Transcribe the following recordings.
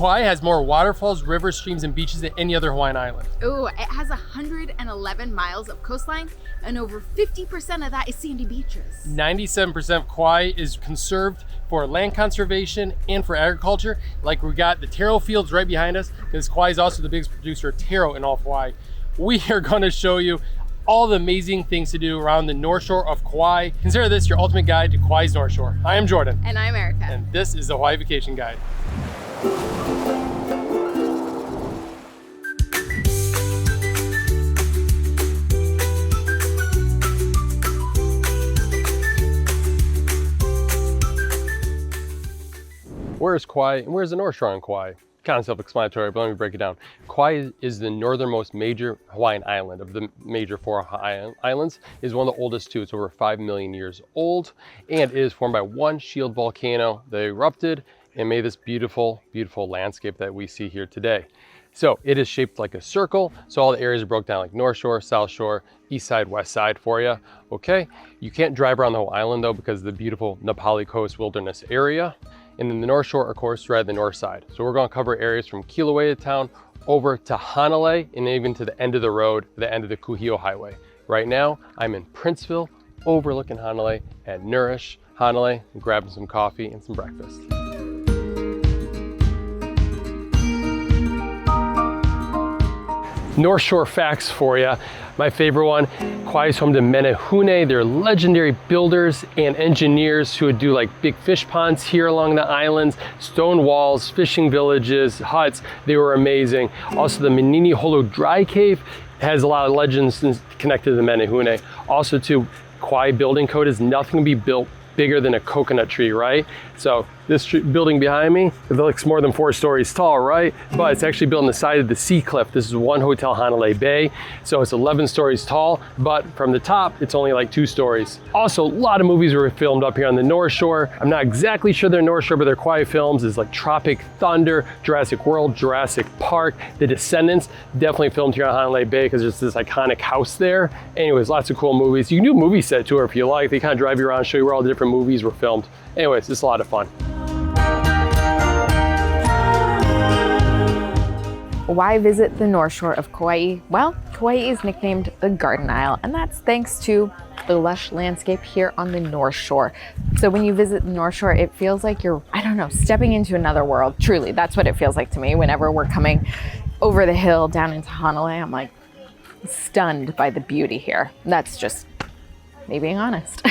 Kauai has more waterfalls, rivers, streams, and beaches than any other Hawaiian island. Oh, it has 111 miles of coastline, and over 50% of that is sandy beaches. 97% of Kauai is conserved for land conservation and for agriculture. Like we got the taro fields right behind us, because Kauai is also the biggest producer of taro in all of Hawaii. We are going to show you all the amazing things to do around the North Shore of Kauai. Consider this your ultimate guide to Kauai's North Shore. I am Jordan. And I'm Erica. And this is the Hawaii Vacation Guide. Where is Kauai and where's the North Shore on Kauai? Kind of self-explanatory, but let me break it down. Kauai is the northernmost major Hawaiian island. Of the major 4 Hawaiian islands, it is one of the oldest too. It's over 5 million years old, and it is formed by one shield volcano that erupted and made this beautiful, beautiful landscape that we see here today. So it is shaped like a circle. So all the areas are broke down like North Shore, South Shore, East Side, West Side for you. Okay, you can't drive around the whole island though because of the beautiful Napali Coast Wilderness area. And then the North Shore, of course, right at the north side. So we're going to cover areas from Kilauea town over to Hanalei and even to the end of the road, the end of the Kuhio Highway. Right now, I'm in Princeville, overlooking Hanalei at Nourish Hanalei, and grabbing some coffee and some breakfast. North Shore facts for you. My favorite one, Kauai is home to Menehune. They're legendary builders and engineers who would do like big fish ponds here along the islands, stone walls, fishing villages, huts. They were amazing. Also the Menini Holo Dry Cave has a lot of legends connected to the Menehune. Also too, Kauai building code is nothing to be built bigger than a coconut tree, right? So this building behind me, it looks more than 4 stories tall, right? But it's actually built on the side of the sea cliff. This is one hotel, Hanalei Bay. So it's 11 stories tall, but from the top, it's only like 2 stories. Also, a lot of movies were filmed up here on the North Shore. I'm not exactly sure they're North Shore, but they're Kauai films. It's like Tropic Thunder, Jurassic World, Jurassic Park, The Descendants, definitely filmed here on Hanalei Bay because there's this iconic house there. Anyways, lots of cool movies. You can do a movie set tour if you like. They kind of drive you around, show you where all the different movies were filmed. Anyways, it's a lot of fun. Why visit the North Shore of Kauai? Well, Kauai is nicknamed the Garden Isle, and that's thanks to the lush landscape here on the North Shore. So when you visit the North Shore, it feels like you're, I don't know, stepping into another world. Truly, that's what it feels like to me. Whenever we're coming over the hill down into Hanalei, I'm like stunned by the beauty here. That's just me being honest.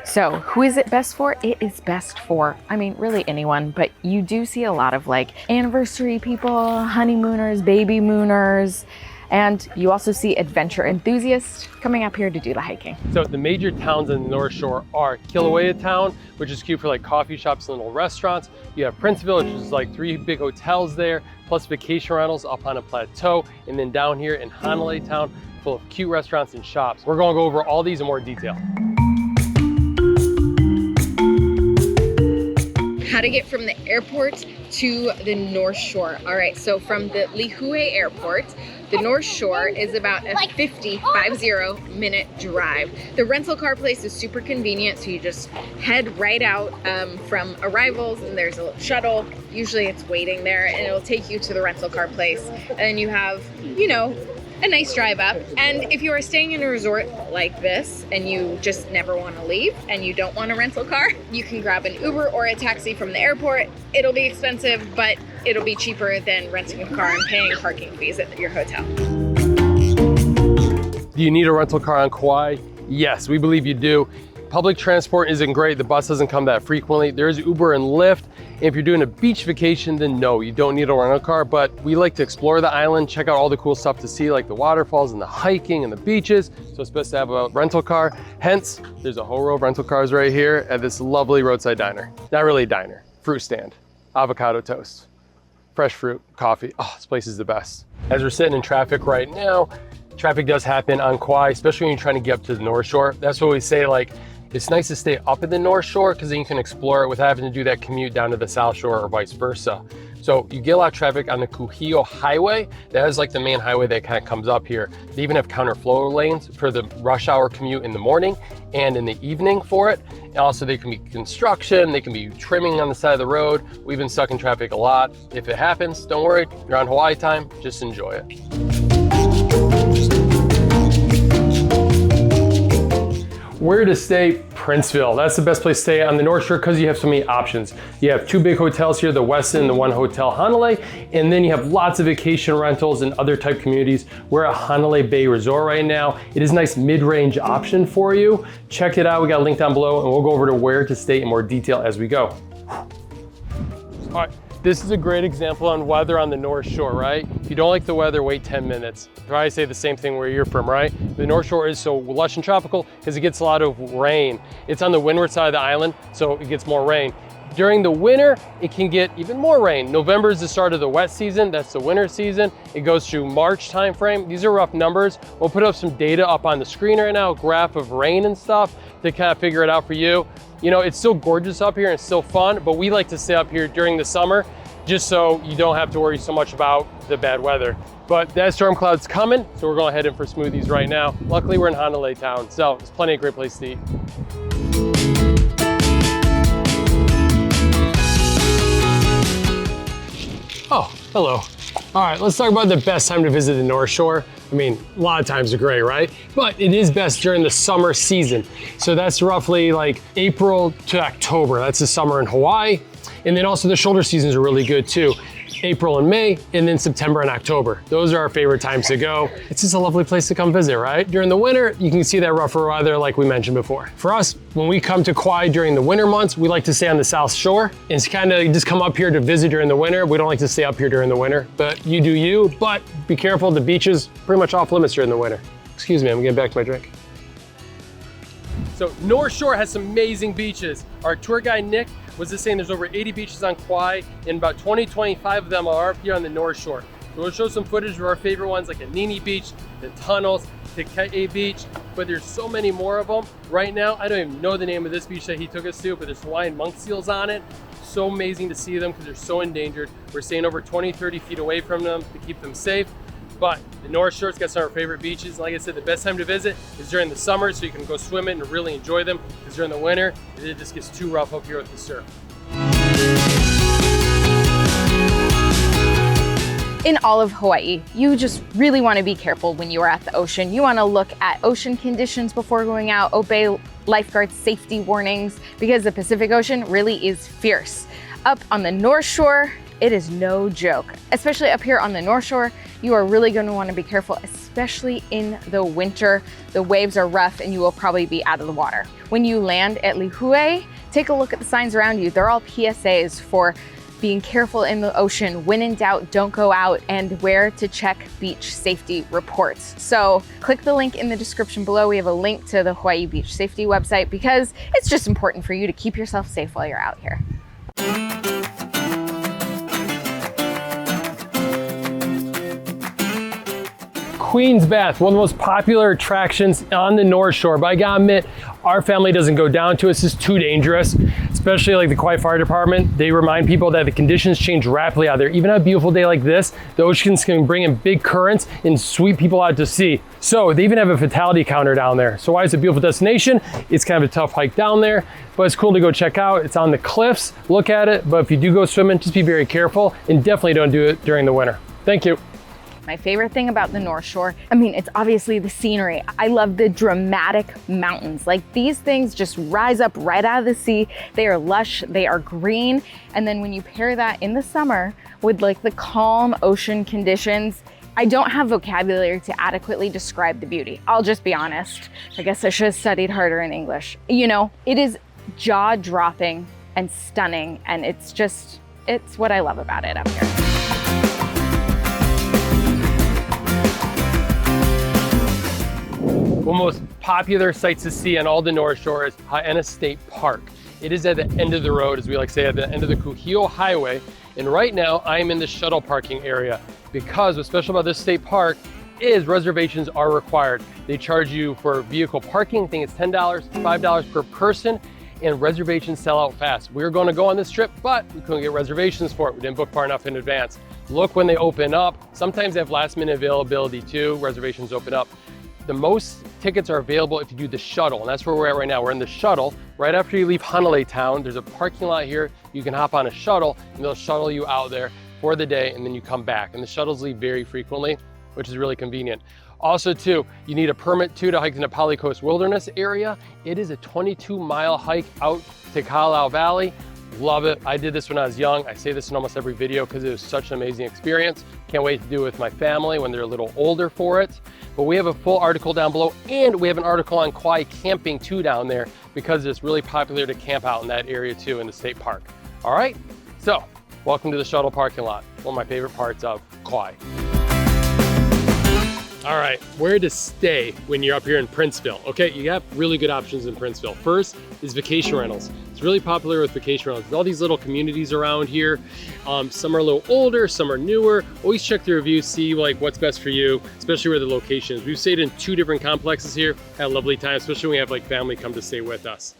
So who is it best for? It is best for, I mean, really anyone, but you do see a lot of like anniversary people, honeymooners, baby mooners, and you also see adventure enthusiasts coming up here to do the hiking. So the major towns in the North Shore are Kilauea town, which is cute for like coffee shops and little restaurants. You have Princeville, which is like 3 big hotels there, plus vacation rentals up on a plateau. And then down here in Hanalei town, full of cute restaurants and shops. We're gonna go over all these in more detail. How to get from the airport to the North Shore. All right, so from the Lihue Airport, the North Shore is about a 50 minute drive. The rental car place is super convenient, so you just head right out from arrivals, and there's a shuttle. Usually it's waiting there, and it'll take you to the rental car place. And you have, you know, a nice drive up. And if you are staying in a resort like this and you just never want to leave and you don't want a rental car, you can grab an Uber or a taxi from the airport. It'll be expensive, but it'll be cheaper than renting a car and paying parking fees at your hotel. Do you need a rental car on Kauai? Yes, we believe you do. Public transport isn't great. The bus doesn't come that frequently. There's Uber and Lyft. If you're doing a beach vacation, then no, you don't need a rental car, but we like to explore the island, check out all the cool stuff to see, like the waterfalls and the hiking and the beaches. So it's best to have a rental car. Hence, there's a whole row of rental cars right here at this lovely roadside diner. Not really a diner, fruit stand, avocado toast, fresh fruit, coffee. Oh, this place is the best. As we're sitting in traffic right now, traffic does happen on Kauai, especially when you're trying to get up to the North Shore. That's what we say, like, it's nice to stay up in the North Shore because then you can explore it without having to do that commute down to the South Shore or vice versa. So you get a lot of traffic on the Kuhio Highway. That is like the main highway that kind of comes up here. They even have counterflow lanes for the rush hour commute in the morning and in the evening for it. And also they can be construction, they can be trimming on the side of the road. We've been stuck in traffic a lot. If it happens, don't worry, you're on Hawaii time, just enjoy it. Where to stay? Princeville. That's the best place to stay on the North Shore because you have so many options. You have two big hotels here, the Westin and the One Hotel Hanalei, and then you have lots of vacation rentals and other type communities. We're at Hanalei Bay Resort right now. It is a nice mid-range option for you. Check it out. We got a link down below and we'll go over to where to stay in more detail as we go. All right. This is a great example on weather on the North Shore, right? If you don't like the weather, wait 10 minutes. I say the same thing where you're from, right? The North Shore is so lush and tropical because it gets a lot of rain. It's on the windward side of the island, so it gets more rain. During the winter, it can get even more rain. November is the start of the wet season. That's the winter season. It goes through March timeframe. These are rough numbers. We'll put up some data up on the screen right now, a graph of rain and stuff to kind of figure it out for you. You know, it's still gorgeous up here and it's still fun, but we like to stay up here during the summer just so you don't have to worry so much about the bad weather. But that storm cloud's coming, so we're going to head in for smoothies right now. Luckily, we're in Hanalei town, so there's plenty of great places to eat. Oh, hello. All right, let's talk about the best time to visit the North Shore. I mean, a lot of times are great, right? But it is best during the summer season. So that's roughly like April to October. That's the summer in Hawaii. And then also the shoulder seasons are really good too. April and May, and then September and October. Those are our favorite times to go. It's just a lovely place to come visit, right? During the winter, you can see that rougher weather like we mentioned before. For us, when we come to Kauai during the winter months, we like to stay on the South Shore and kind of just come up here to visit during the winter. We don't like to stay up here during the winter, but you do you, but be careful, the beach is pretty much off limits during the winter. Excuse me, I'm getting back to my drink. So North Shore has some amazing beaches. Our tour guide, Nick, was just saying there's over 80 beaches on Kauai, and about 20-25 of them are up here on the North Shore. So we'll show some footage of our favorite ones like Anini Beach, the tunnels, Te Beach, but there's so many more of them. Right now, I don't even know the name of this beach that he took us to, but there's Hawaiian monk seals on it. So amazing to see them because they're so endangered. We're staying over 20-30 feet away from them to keep them safe. But the North Shore's got some of our favorite beaches. Like I said, the best time to visit is during the summer so you can go swim it and really enjoy them, because during the winter, it just gets too rough up here with the surf. In all of Hawaii, you just really want to be careful when you are at the ocean. You want to look at ocean conditions before going out, obey lifeguard safety warnings, because the Pacific Ocean really is fierce. Up on the North Shore, it is no joke. Especially up here on the North Shore, you are really going to want to be careful, especially in the winter. The waves are rough and you will probably be out of the water. When you land at Lihue, take a look at the signs around you. They're all PSAs for being careful in the ocean, when in doubt, don't go out, and where to check beach safety reports. So click the link in the description below. We have a link to the Hawaii Beach Safety website because it's just important for you to keep yourself safe while you're out here. Queen's Bath, one of the most popular attractions on the North Shore, but I gotta admit, our family doesn't go down to it. It's just too dangerous, especially like the Kauai Fire Department. They remind people that the conditions change rapidly out there. Even on a beautiful day like this, the oceans can bring in big currents and sweep people out to sea. So they even have a fatality counter down there. So while it's a beautiful destination, it's kind of a tough hike down there, but it's cool to go check out. It's on the cliffs, look at it, but if you do go swimming, just be very careful and definitely don't do it during the winter. Thank you. My favorite thing about the North Shore, I mean, it's obviously the scenery. I love the dramatic mountains. Like, these things just rise up right out of the sea. They are lush, they are green. And then when you pair that in the summer with like the calm ocean conditions, I don't have vocabulary to adequately describe the beauty. I'll just be honest. I guess I should have studied harder in English. You know, it is jaw-dropping and stunning, and it's what I love about it up here. One of the most popular sights to see on all the North Shore is Haena State Park. It is at the end of the road, as we like to say, at the end of the Kuhio Highway. And right now I'm in the shuttle parking area because what's special about this state park is reservations are required. They charge you for vehicle parking. I think it's $10, $5 per person. and reservations sell out fast. We were going to go on this trip, but we couldn't get reservations for it. We didn't book far enough in advance. Look when they open up. Sometimes they have last minute availability too. Reservations open up. The most tickets are available if you do the shuttle, and that's where we're at right now. We're in the shuttle. Right after you leave Hanalei town, there's a parking lot here. You can hop on a shuttle and they'll shuttle you out there for the day, and then you come back. And the shuttles leave very frequently, which is really convenient. Also too, you need a permit too to hike in the Pali Coast Wilderness area. It is a 22-mile hike out to Kauai Valley. Love it. I did this when I was young. I say this in almost every video because it was such an amazing experience. Can't wait to do it with my family when they're a little older for it. But we have a full article down below, and we have an article on Kauai camping too down there because it's really popular to camp out in that area too in the state park. All right, so welcome to the shuttle parking lot. One of my favorite parts of Kauai. All right, where to stay when you're up here in Princeville? Okay, you have really good options in Princeville. First is vacation rentals. It's really popular with vacation rentals. There's all these little communities around here. Some are a little older, some are newer. Always check the reviews, see like what's best for you, especially where the location is. We've stayed in 2 different complexes here, had a lovely time, especially when we have like family come to stay with us.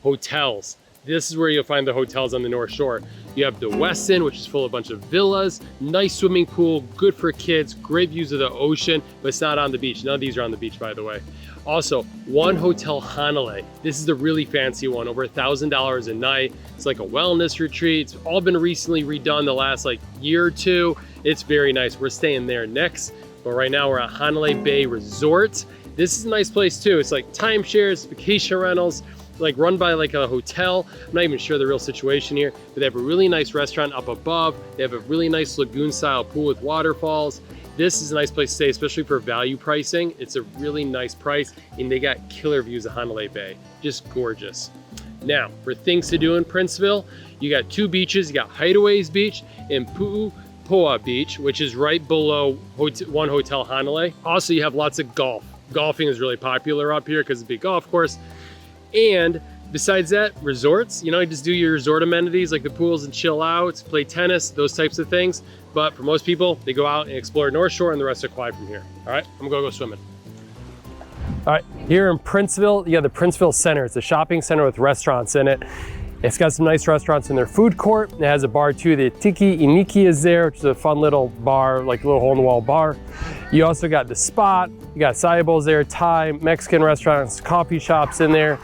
Hotels. This is where you'll find the hotels on the North Shore. You have the Westin, which is full of a bunch of villas, nice swimming pool, good for kids, great views of the ocean, but it's not on the beach. None of these are on the beach, by the way. Also, 1 Hotel Hanalei. This is the really fancy one, over $1,000 a night. It's like a wellness retreat. It's all been recently redone the last like year or 2. It's very nice. We're staying there next, but right now we're at Hanalei Bay Resort. This is a nice place too. It's like timeshares, vacation rentals, like run by like a hotel. I'm not even sure the real situation here, but they have a really nice restaurant up above. They have a really nice lagoon style pool with waterfalls. This is a nice place to stay, especially for value pricing. It's a really nice price, and they got killer views of Hanalei Bay. Just gorgeous. Now, for things to do in Princeville, you got 2 beaches. You got Hideaways Beach and Pu'upoa Beach, which is right below 1 Hotel Hanalei. Also, you have lots of golf. Golfing is really popular up here because it's a big golf course. And besides that, resorts, you know, you just do your resort amenities like the pools and chill out, play tennis, those types of things. But for most people, they go out and explore North Shore and the rest of Kauai from here. All right, I'm gonna go swimming. All right, here in Princeville, you have the Princeville Center. It's a shopping center with restaurants in it. It's got some nice restaurants in their food court. It has a bar too. The Tiki Iniki is there, which is a fun little bar, like a little hole-in-the-wall bar. You also got the Spot. You got Saibos there, Thai, Mexican restaurants, coffee shops in there.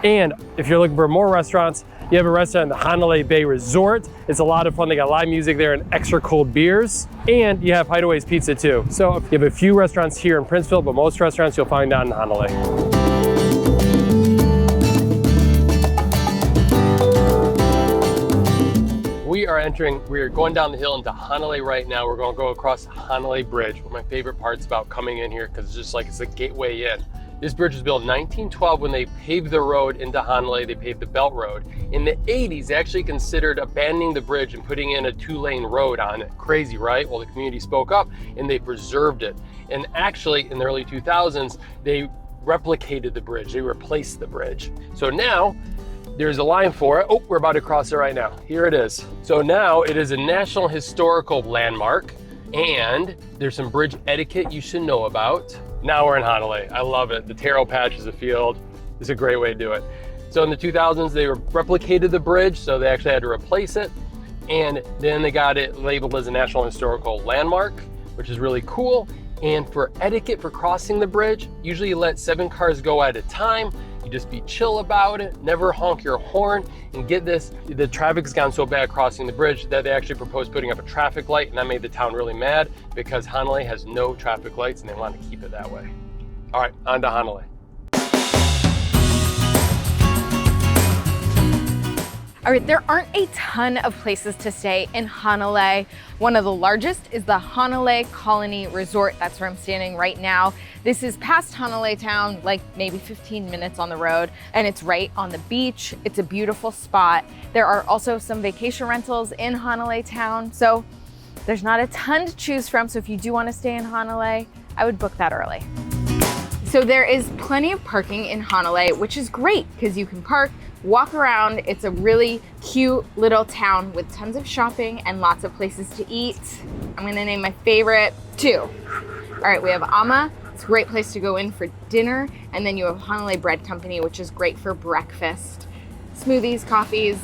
And if you're looking for more restaurants, you have a restaurant in the Hanalei Bay Resort. It's a lot of fun. They got live music there and extra cold beers. And you have Hideaways Pizza too. So you have a few restaurants here in Princeville, but most restaurants you'll find down in Hanalei. We're going down the hill into Hanalei right now. We're gonna go across the Hanalei Bridge. One of my favorite parts about coming in here, because it's just like, it's a gateway in. This bridge was built in 1912 when they paved the road into Hanalei. They paved the Belt Road. In the 80s, they actually considered abandoning the bridge and putting in a 2-lane road on it. Crazy, right? Well, the community spoke up and they preserved it. And actually, in the early 2000s, they replicated the bridge. They replaced the bridge. So now, there's a line for it. Oh, we're about to cross it right now. Here it is. So now it is a National Historical Landmark, and there's some bridge etiquette you should know about. Now we're in Hanalei. I love it. The taro patch is a field. It's a great way to do it. So in the 2000s, they replicated the bridge, so they actually had to replace it. And then they got it labeled as a National Historical Landmark, which is really cool. And for etiquette for crossing the bridge, usually you let 7 cars go at a time. You just be chill about it, never honk your horn. And get this, the traffic's gone so bad crossing the bridge that they actually proposed putting up a traffic light, and that made the town really mad because Hanalei has no traffic lights and they want to keep it that way. All right, on to Hanalei. All right, there aren't a ton of places to stay in Hanalei. One of the largest is the Hanalei Colony Resort. That's where I'm standing right now. This is past Hanalei town, like maybe 15 minutes on the road, and it's right on the beach. It's a beautiful spot. There are also some vacation rentals in Hanalei town, so there's not a ton to choose from. So if you do want to stay in Hanalei, I would book that early. So there is plenty of parking in Hanalei, which is great because you can park, walk around. It's a really cute little town with tons of shopping and lots of places to eat. I'm gonna name my favorite 2. All right, we have Ama. It's a great place to go in for dinner. And then you have Hanalei Bread Company, which is great for breakfast. smoothies, coffees.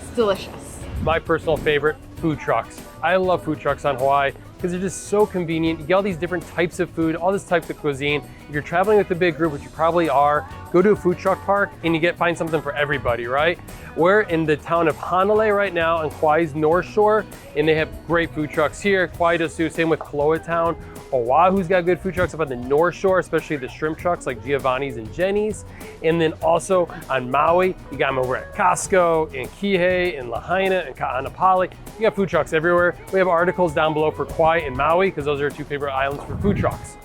It's delicious. My personal favorite, food trucks. I love food trucks on Hawaii because they're just so convenient. You get all these different types of food, all this types of cuisine. If you're traveling with a big group, which you probably are, go to a food truck park and you find something for everybody, right? We're in the town of Hanalei right now on Kauai's North Shore, and they have great food trucks here. Kauai does too, same with Koloa Town. Oahu's got good food trucks up on the North Shore, especially the shrimp trucks like Giovanni's and Jenny's. And then also on Maui, you got them over at Costco, in Kihei, in Lahaina, and Ka'anapali. You got food trucks everywhere. We have articles down below for Kauai and Maui because those are our two favorite islands for food trucks.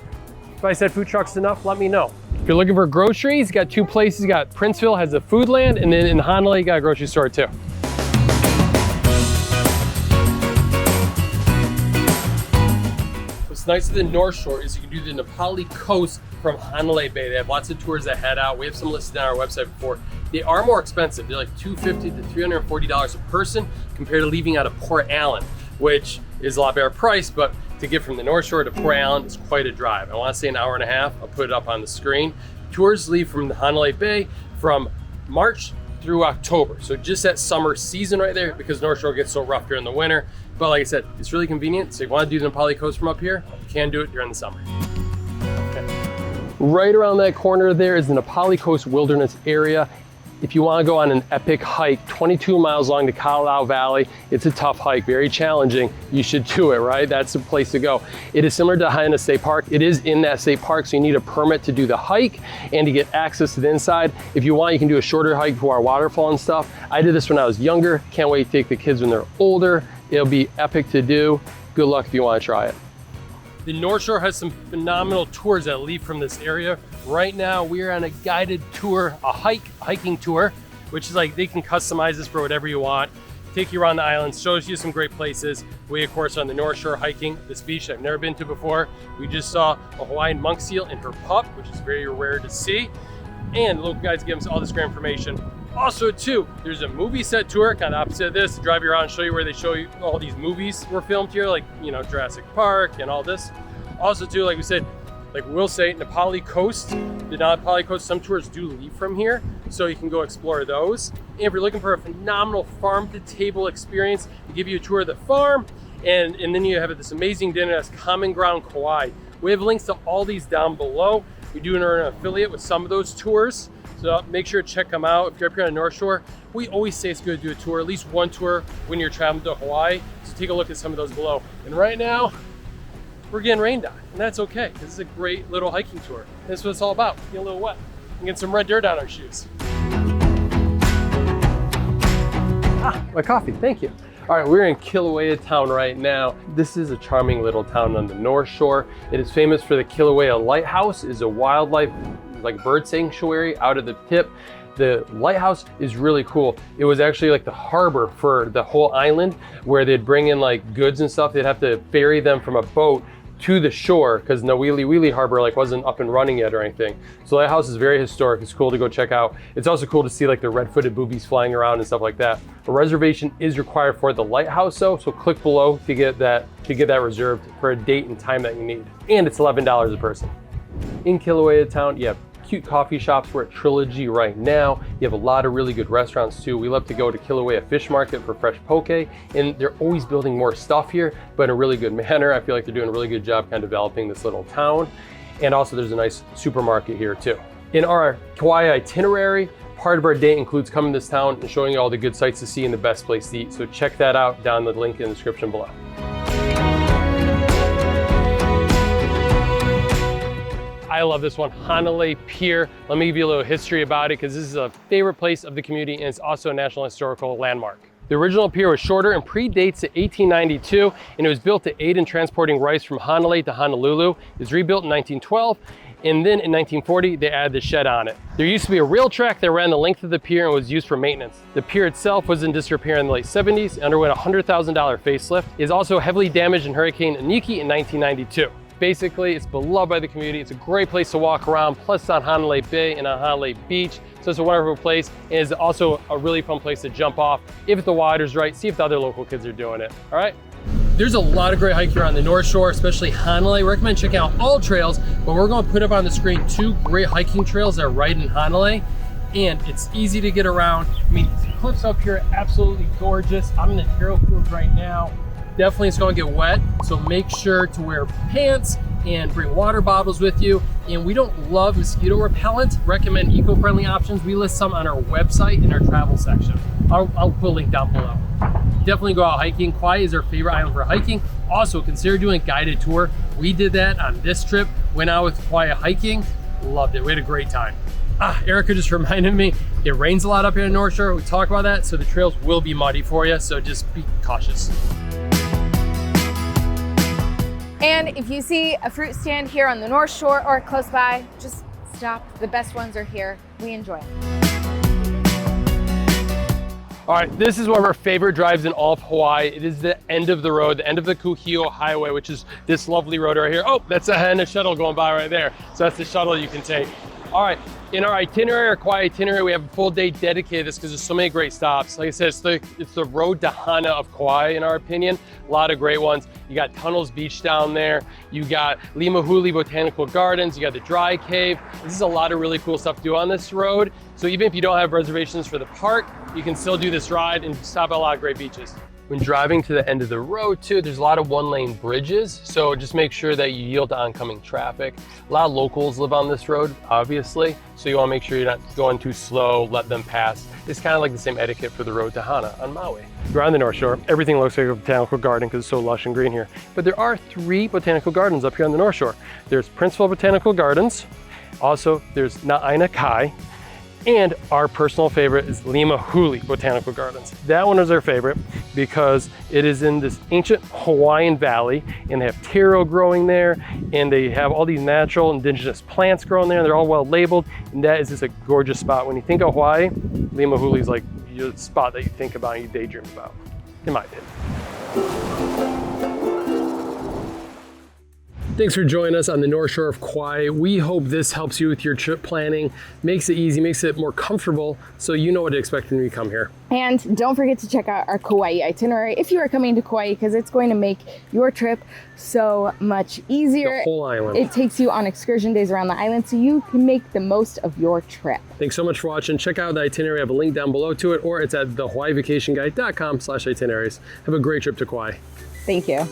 If I said food trucks enough, let me know. If you're looking for groceries, you got two places. You got Princeville has a Foodland, and then in Hanalei, you got a grocery store too. What's nice of the North Shore is you can do the Nepali coast from Hanalei Bay. They have lots of tours that head out. We have some listed on our website before. They are more expensive. They're like $250 to $340 a person compared to leaving out of Port Allen, which is a lot better price, but to get from the North Shore to Port Allen is quite a drive. I want to say an hour and a half. I'll put it up on the screen. Tours leave from the Hanalei Bay from March through October. So just that summer season right there, because North Shore gets so rough during the winter. But like I said, it's really convenient. So if you want to do the Nepali coast from up here, you can do it during the summer. Okay. Right around that corner there is the Nepali Coast Wilderness area. If you want to go on an epic hike, 22 miles long to Kalalau Valley, it's a tough hike, very challenging. You should do it, right? That's the place to go. It is similar to Haina State Park. It is in that state park, so you need a permit to do the hike and to get access to the inside. If you want, you can do a shorter hike for our waterfall and stuff. I did this when I was younger. Can't wait to take the kids when they're older. It'll be epic to do. Good luck if you want to try it. The North Shore has some phenomenal tours that leave from this area. Right now, we're on a guided tour, a hiking tour, which is like they can customize this for whatever you want. Take you around the island, shows you some great places. We, of course, are on the North Shore hiking this beach I've never been to before. We just saw a Hawaiian monk seal and her pup, which is very rare to see. And the local guides give us all this great information. Also, too, there's a movie set tour, kind of opposite of this, to drive you around and show you where they show you all these movies were filmed here, like, you know, Jurassic Park and all this. Also, too, like we said, like we'll say, Nepali Coast, the Nepali Coast, some tours do leave from here, so you can go explore those. And if you're looking for a phenomenal farm-to-table experience, they give you a tour of the farm, and then you have this amazing dinner that's Common Ground Kauai. We have links to all these down below. We do an affiliate with some of those tours, so make sure to check them out. If you're up here on the North Shore, we always say it's good to do a tour, at least one tour when you're traveling to Hawaii. So take a look at some of those below. And right now, we're getting rained on, and that's okay. This is a great little hiking tour. That's what it's all about, get a little wet and get some red dirt on our shoes. Ah, my coffee, thank you. All right, we're in Kilauea Town right now. This is a charming little town on the North Shore. It is famous for the Kilauea Lighthouse. It's a wildlife, like bird sanctuary out at the tip. The lighthouse is really cool. It was actually like the harbor for the whole island, where they'd bring in like goods and stuff. They'd have to ferry them from a boat to the shore because Nawili Harbor like wasn't up and running yet or anything. So the lighthouse is very historic. It's cool to go check out. It's also cool to see like the red-footed boobies flying around and stuff like that. A reservation is required for the lighthouse though, so click below to get that reserved for a date and time that you need. And it's $11 a person. In Kilauea Town, you have cute coffee shops. We're at Trilogy right now. You have a lot of really good restaurants too. We love to go to Kilauea Fish Market for fresh poke, and they're always building more stuff here, but in a really good manner. I feel like they're doing a really good job kind of developing this little town. And also there's a nice supermarket here too. In our Kauai itinerary, part of our day includes coming to this town and showing you all the good sights to see and the best place to eat. So check that out down the link in the description below. I love this one, Hanalei Pier. Let me give you a little history about it because this is a favorite place of the community and it's also a National Historical Landmark. The original pier was shorter and predates to 1892, and it was built to aid in transporting rice from Hanalei to Honolulu. It was rebuilt in 1912, and then in 1940, they added the shed on it. There used to be a rail track that ran the length of the pier and was used for maintenance. The pier itself was in disrepair in the late 70s and underwent a $100,000 facelift. It is also heavily damaged in Hurricane Iniki in 1992. Basically, it's beloved by the community. It's a great place to walk around, plus it's on Hanalei Bay and on Hanalei Beach. So it's a wonderful place, and it's also a really fun place to jump off. If the water's right, see if the other local kids are doing it, all right? There's a lot of great hikes here on the North Shore, especially Hanalei. Recommend checking out all trails, but we're gonna put up on the screen 2 great hiking trails that are right in Hanalei. and it's easy to get around. I mean, the cliffs up here are absolutely gorgeous. I'm in the arrow field right now. Definitely it's gonna get wet, so make sure to wear pants and bring water bottles with you. And we don't love mosquito repellent, recommend eco-friendly options. We list some on our website in our travel section. I'll put a link down below. Definitely go out hiking. Kauai is our favorite island for hiking. Also, consider doing a guided tour. We did that on this trip, went out with Kauai hiking, loved it. We had a great time. Erica just reminded me, it rains a lot up here in the North Shore. We talked about that, so the trails will be muddy for you, so just be cautious. And if you see a fruit stand here on the North Shore or close by, just stop. The best ones are here. We enjoy them. All right, this is one of our favorite drives in all of Hawaii. It is the end of the road, the end of the Kuhio Highway, which is this lovely road right here. Oh, that's a shuttle going by right there. So that's the shuttle you can take. All right, in our itinerary, our Kauai itinerary, we have a full day dedicated to this because there's so many great stops. Like I said, it's the road to Hana of Kauai, in our opinion. A lot of great ones. You got Tunnels Beach down there. You got Limahuli Botanical Gardens. You got the Dry Cave. This is a lot of really cool stuff to do on this road. So even if you don't have reservations for the park, you can still do this ride and stop at a lot of great beaches. When driving to the end of the road too, there's a lot of one-lane bridges, so just make sure that you yield to oncoming traffic. A lot of locals live on this road, obviously, so you wanna make sure you're not going too slow, let them pass. It's kind of like the same etiquette for the road to Hana on Maui. We're on the North Shore. Everything looks like a botanical garden because it's so lush and green here. But there are 3 botanical gardens up here on the North Shore. There's Princeville Botanical Gardens, also there's Na'aina Kai, and our personal favorite is Limahuli Botanical Gardens. That one is our favorite because it is in this ancient Hawaiian valley, and they have taro growing there, and they have all these natural indigenous plants growing there, and they're all well labeled, and that is just a gorgeous spot. When you think of Hawaii, Limahuli is like the spot that you think about and you daydream about, in my opinion. Thanks for joining us on the North Shore of Kauai. We hope this helps you with your trip planning, makes it easy, makes it more comfortable, so you know what to expect when you come here. And don't forget to check out our Kauai itinerary if you are coming to Kauai, because it's going to make your trip so much easier. The whole island. It takes you on excursion days around the island so you can make the most of your trip. Thanks so much for watching. Check out the itinerary. I have a link down below to it, or it's at thehawaiivacationguide.com/itineraries. Have a great trip to Kauai. Thank you.